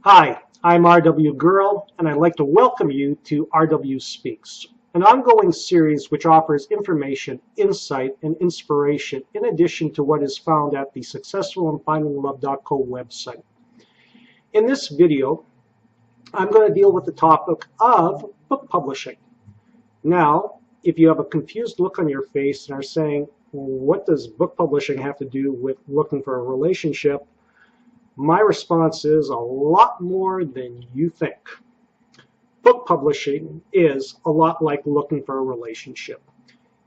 Hi, I'm R.W. Gural, and I'd like to welcome you to R.W. Speaks, an ongoing series which offers information, insight, and inspiration in addition to what is found at the Successful in Finding Love.co website. In this video, I'm going to deal with the topic of book publishing. Now, if you have a confused look on your face and are saying, well, what does book publishing have to do with looking for a relationship? My response is a lot more than you think. Book publishing is a lot like looking for a relationship.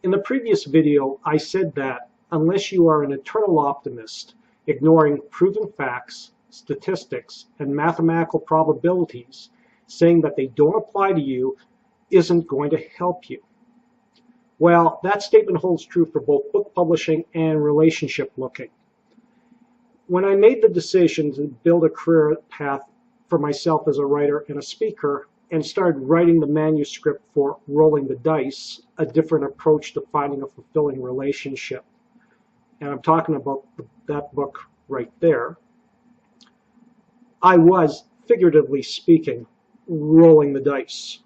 In the previous video, I said that unless you are an eternal optimist, ignoring proven facts, statistics, and mathematical probabilities, saying that they don't apply to you isn't going to help you. Well, that statement holds true for both book publishing and relationship looking. When I made the decision to build a career path for myself as a writer and a speaker and started writing the manuscript for Rolling the Dice, a different approach to finding a fulfilling relationship, and I'm talking about that book right there, I was, figuratively speaking, rolling the dice.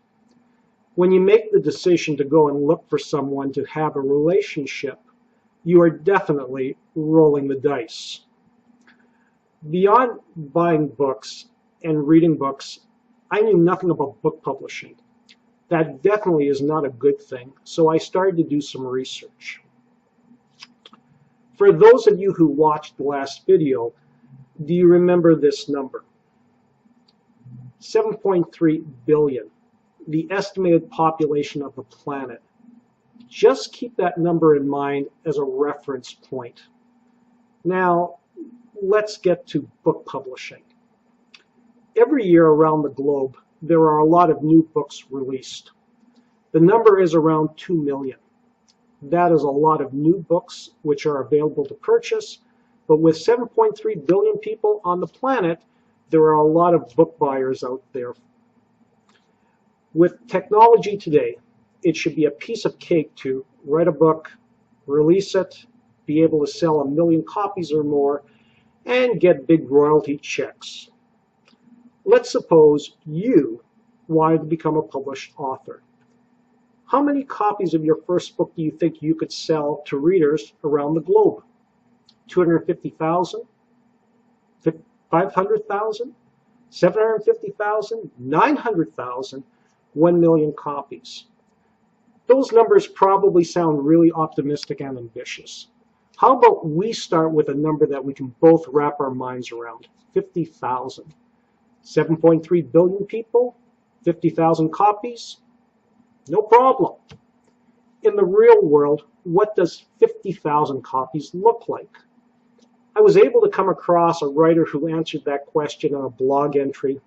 When you make the decision to go and look for someone to have a relationship, you are definitely rolling the dice. Beyond buying books and reading books, I knew nothing about book publishing. That definitely is not a good thing, so I started to do some research. For those of you who watched the last video, do you remember this number? 7.3 billion, the estimated population of the planet. Just keep that number in mind as a reference point. Now, let's get to book publishing. Every year around the globe, there are a lot of new books released. The number is around 2 million. That is a lot of new books which are available to purchase, but with 7.3 billion people on the planet, there are a lot of book buyers out there. With technology today, it should be a piece of cake to write a book, release it, be able to sell 1 million copies or more, and get big royalty checks. Let's suppose you wanted to become a published author. How many copies of your first book do you think you could sell to readers around the globe? 250,000? 500,000? 750,000? 900,000? 1 million copies. Those numbers probably sound really optimistic and ambitious. How about we start with a number that we can both wrap our minds around? 50,000. 7.3 billion people, 50,000 copies, no problem. In the real world, what does 50,000 copies look like? I was able to come across a writer who answered that question on a blog entry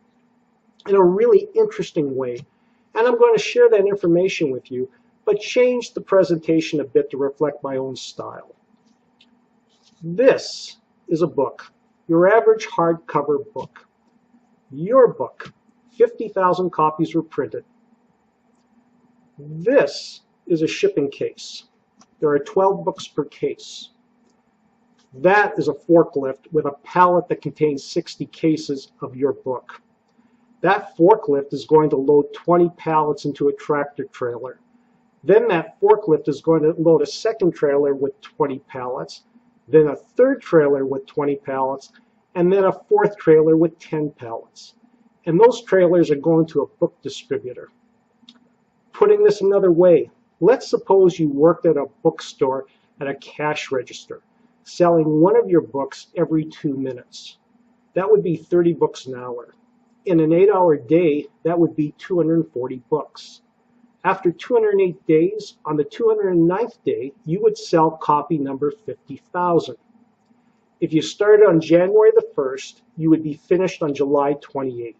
in a really interesting way, and I'm going to share that information with you, but change the presentation a bit to reflect my own style. This is a book, your average hardcover book. Your book, 50,000 copies were printed. This is a shipping case. There are 12 books per case. That is a forklift with a pallet that contains 60 cases of your book. That forklift is going to load 20 pallets into a tractor trailer. Then that forklift is going to load a second trailer with 20 pallets, then a third trailer with 20 pallets, and then a fourth trailer with 10 pallets. And those trailers are going to a book distributor. Putting this another way, let's suppose you worked at a bookstore at a cash register, selling one of your books every 2 minutes. That would be 30 books an hour. In an 8-hour day, that would be 240 books. After 208 days, on the 209th day, you would sell copy number 50,000. If you started on January the 1st, you would be finished on July 28th.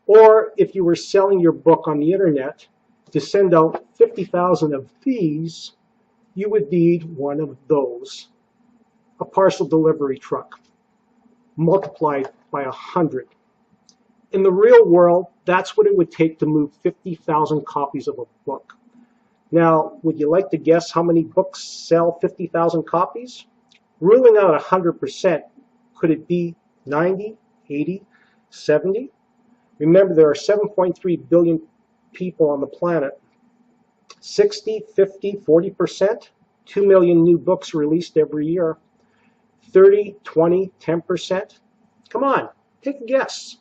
Or if you were selling your book on the internet, to send out 50,000 of these, you would need one of those, a parcel delivery truck, multiplied by 100. In the real world, that's what it would take to move 50,000 copies of a book. Now, would you like to guess how many books sell 50,000 copies? Ruling out 100%, could it be 90, 80? 70? Remember, there are 7.3 billion people on the planet. 60, 50, 40%? 2 million new books released every year. 30, 20, 10%? Come on, take a guess.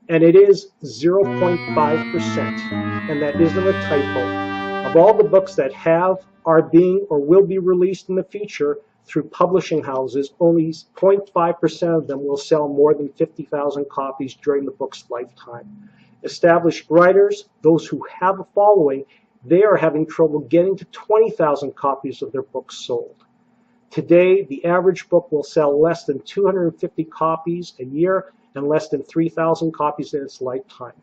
And it is 0.5%, and that isn't a typo. Of all the books that have, are being, or will be released in the future through publishing houses, only 0.5% of them will sell more than 50,000 copies during the book's lifetime. Established writers, those who have a following, they are having trouble getting to 20,000 copies of their books sold. Today, the average book will sell less than 250 copies a year and less than 3,000 copies in its lifetime.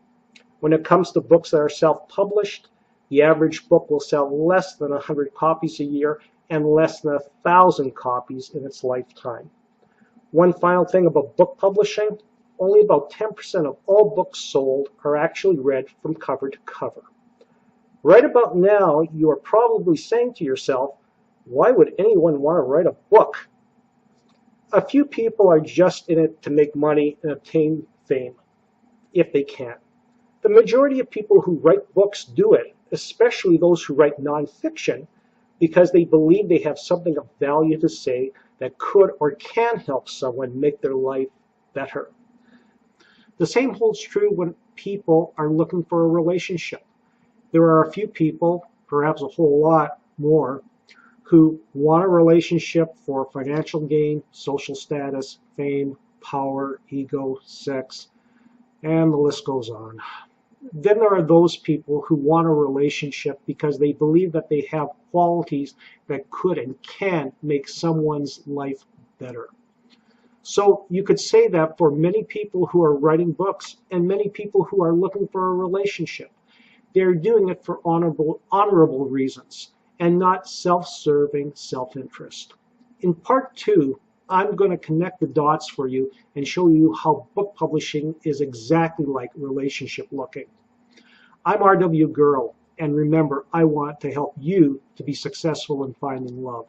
When it comes to books that are self-published, the average book will sell less than 100 copies a year and less than 1,000 copies in its lifetime. One final thing about book publishing, only about 10% of all books sold are actually read from cover to cover. Right about now, you are probably saying to yourself, why would anyone want to write a book? A few people are just in it to make money and obtain fame, if they can. The majority of people who write books do it, especially those who write nonfiction, because they believe they have something of value to say that could or can help someone make their life better. The same holds true when people are looking for a relationship. There are a few people, perhaps a whole lot more, who want a relationship for financial gain, social status, fame, power, ego, sex, and the list goes on. Then there are those people who want a relationship because they believe that they have qualities that could and can make someone's life better. So you could say that for many people who are writing books and many people who are looking for a relationship, they're doing it for honorable reasons and not self-serving self-interest. In part 2, I'm going to connect the dots for you and show you how book publishing is exactly like relationship looking. I'm R.W. Gural, and remember, I want to help you to be successful in finding love.